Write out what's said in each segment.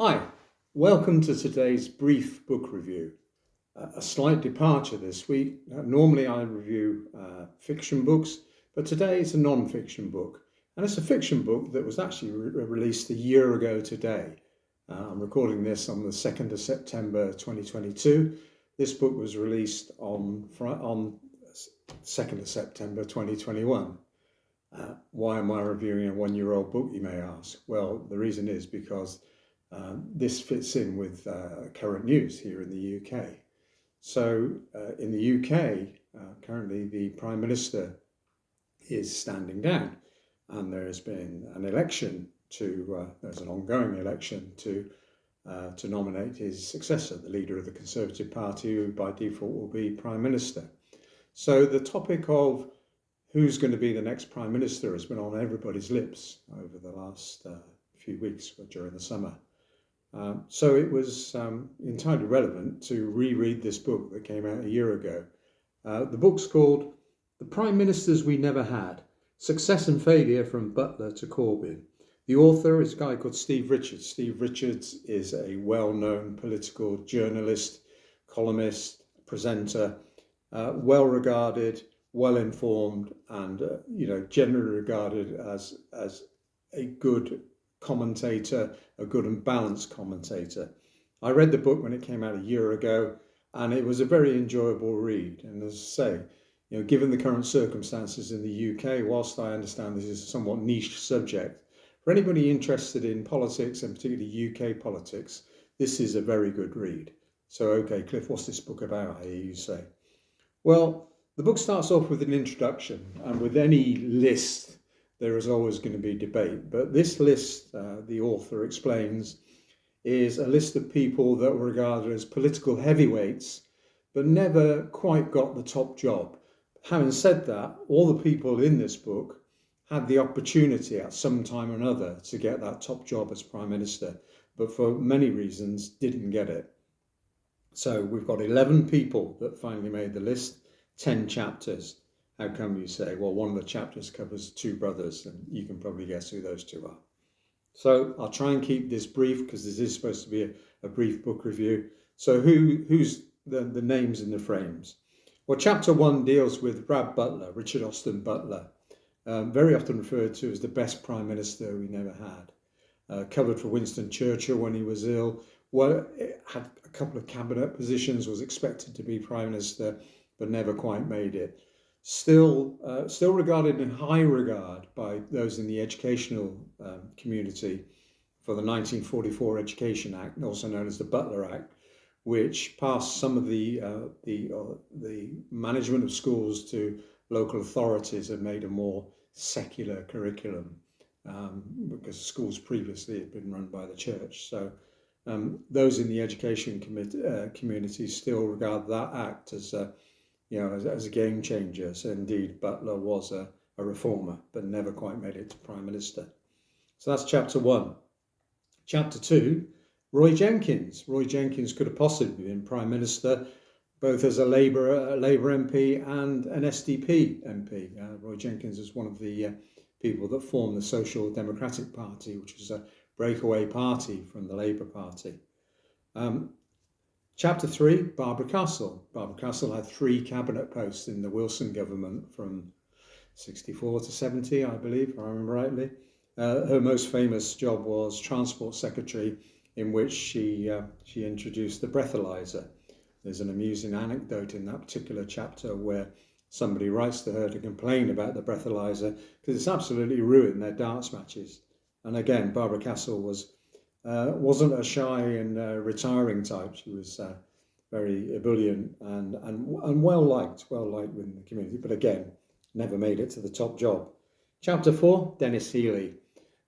Hi, welcome to today's brief book review. A slight departure this week. Normally I review fiction books, but today it's a non-fiction book. And it's a fiction book that was actually released a year ago today. I'm recording this on the 2nd of September 2022. This book was released on 2nd of September 2021. Why am I reviewing a one-year-old book, you may ask? Well, the reason is because this fits in with current news here in the UK. So in the UK, currently the Prime Minister is standing down, and there has been an election there's an ongoing election to nominate his successor, the leader of the Conservative Party, who by default will be Prime Minister. So the topic of who's going to be the next Prime Minister has been on everybody's lips over the last few weeks during the summer. So it was entirely relevant to reread this book that came out a year ago. The book's called The Prime Ministers We Never Had, Success and Failure from Butler to Corbyn. The author is a guy called Steve Richards. Steve Richards is a well-known political journalist, columnist, presenter, well-regarded, well-informed, and generally regarded as a good commentator, a good and balanced commentator. I read the book when it came out a year ago, and it was a very enjoyable read. And as I say, given the current circumstances in the UK, whilst I understand this is a somewhat niche subject, for anybody interested in politics and particularly UK politics, this is a very good read. So, okay, Cliff, what's this book about, I hear you say? Well, the book starts off with an introduction, and with any list, there is always going to be debate. But this list, the author explains, is a list of people that were regarded as political heavyweights, but never quite got the top job. Having said that, all the people in this book had the opportunity at some time or another to get that top job as Prime Minister, but for many reasons didn't get it. So we've got 11 people that finally made the list, 10 chapters. How come, you say? Well, one of the chapters covers two brothers, and you can probably guess who those two are. So I'll try and keep this brief because this is supposed to be a brief book review. So who's the names in the frames? Well, chapter 1 deals with Butler, Richard Austin Butler, very often referred to as the best Prime Minister we never had. Covered for Winston Churchill when he was ill. Well, had a couple of cabinet positions, was expected to be Prime Minister, but never quite made it. Still regarded in high regard by those in the educational community for the 1944 Education Act, also known as the Butler Act, which passed some of the management of schools to local authorities and made a more secular curriculum because schools previously had been run by the church. So those in the education community still regard that act as a game changer. So indeed, Butler was a reformer, but never quite made it to Prime Minister. So that's chapter 1. Chapter 2, Roy Jenkins. Roy Jenkins could have possibly been Prime Minister, both as a Labour MP and an SDP MP. Roy Jenkins is one of the people that formed the Social Democratic Party, which was a breakaway party from the Labour Party. Chapter 3, Barbara Castle. Barbara Castle had 3 cabinet posts in the Wilson government from 64 to 70, I believe, if I remember rightly. Her most famous job was Transport Secretary, in which she introduced the breathalyzer. There's an amusing anecdote in that particular chapter where somebody writes to her to complain about the breathalyzer because it's absolutely ruined their darts matches. And again, Barbara Castle wasn't a shy and retiring type. She was very ebullient and well liked within the community, but again, never made it to the top job. Chapter 4, Denis Healey.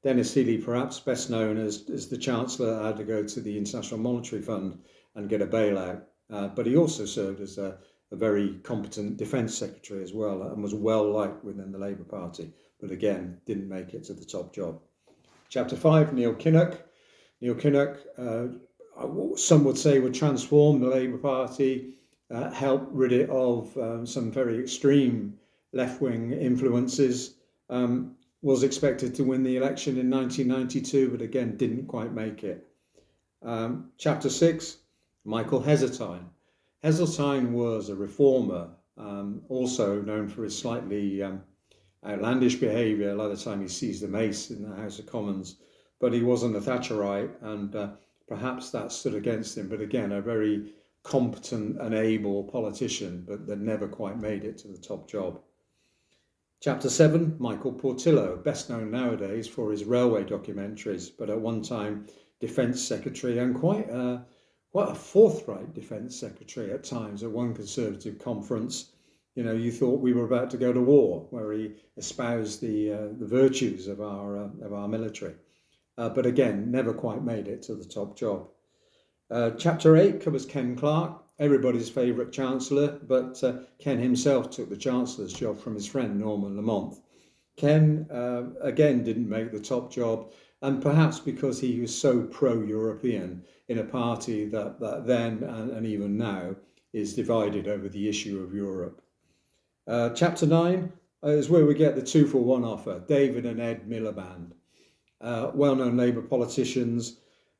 Denis Healey, perhaps best known as the Chancellor, had to go to the International Monetary Fund and get a bailout, but he also served as a very competent Defence Secretary as well and was well liked within the Labour Party, but again, didn't make it to the top job. Chapter 5, Neil Kinnock. Neil Kinnock, some would say, would transform the Labour Party, help rid it of some very extreme left-wing influences, was expected to win the election in 1992, but again, didn't quite make it. Chapter 6, Michael Heseltine. Heseltine was a reformer, also known for his slightly outlandish behaviour by the time he seized the mace in the House of Commons, but he wasn't a Thatcherite, and perhaps that stood against him. But again, a very competent and able politician, but that never quite made it to the top job. Chapter 7, Michael Portillo, best known nowadays for his railway documentaries, but at one time Defence Secretary, and quite a forthright Defence Secretary at times. At one Conservative conference, you thought we were about to go to war, where he espoused the virtues of our military. But again, never quite made it to the top job. Chapter 8 covers Ken Clarke, everybody's favourite Chancellor, but Ken himself took the Chancellor's job from his friend Norman Lamont. Ken, again, didn't make the top job, and perhaps because he was so pro-European in a party that then and even now is divided over the issue of Europe. Chapter 9 is where we get the 2-for-1 offer, David and Ed Miliband. Well-known Labour politicians,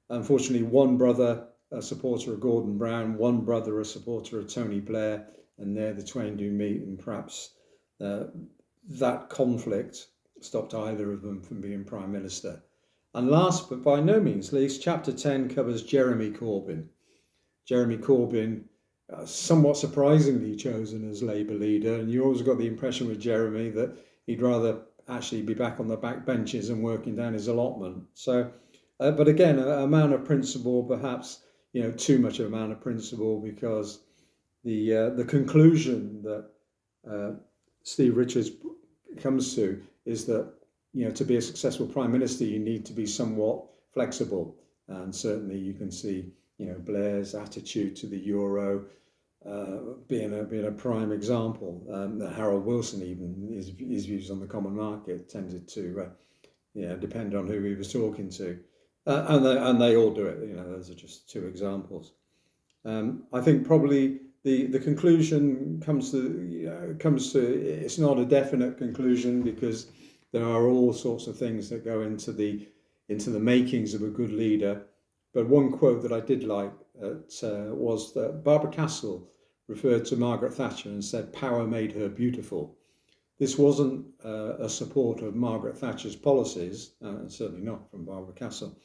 unfortunately one brother a supporter of Gordon Brown, one brother a supporter of Tony Blair, and there the twain do meet, and perhaps that conflict stopped either of them from being Prime Minister. And last but by no means least, Chapter 10 covers Jeremy Corbyn. Jeremy Corbyn, somewhat surprisingly chosen as Labour leader, and you always got the impression with Jeremy that he'd rather actually be back on the back benches and working down his allotment. So, but again, a man of principle, perhaps too much of a man of principle, because the conclusion that Steve Richards comes to is that to be a successful Prime Minister you need to be somewhat flexible, and certainly you can see Blair's attitude to the euro being a prime example. Harold Wilson, even his views on the common market tended to depend on who he was talking to. And they all do it. Those are just two examples. I think probably the conclusion comes to it's not a definite conclusion, because there are all sorts of things that go into the makings of a good leader. But one quote that I did like was that Barbara Castle referred to Margaret Thatcher and said power made her beautiful. This wasn't a support of Margaret Thatcher's policies, certainly not from Barbara Castle,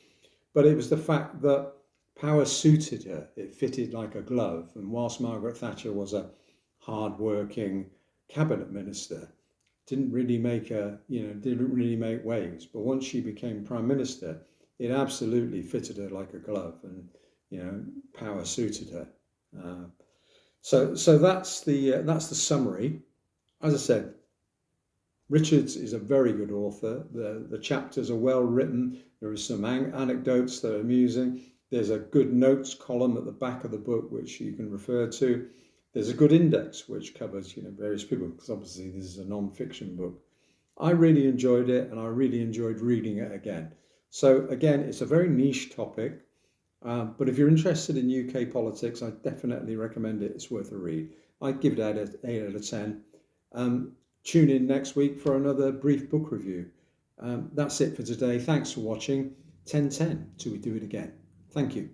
but it was the fact that power suited her. It fitted like a glove. And whilst Margaret Thatcher was a hard-working cabinet minister, didn't really make waves. But once she became Prime Minister, it absolutely fitted her like a glove, and power suited her. So that's the summary. As I said, Richards is a very good author. The chapters are well written. There are some anecdotes that are amusing. There's a good notes column at the back of the book which you can refer to. There's a good index which covers various people, because obviously this is a non-fiction book. I really enjoyed it, and I really enjoyed reading it again. So again, it's a very niche topic, but if you're interested in UK politics, I definitely recommend it. It's worth a read. I'd give it 8 out of 10. Tune in next week for another brief book review. That's it for today. Thanks for watching. 10:10 till we do it again. Thank you.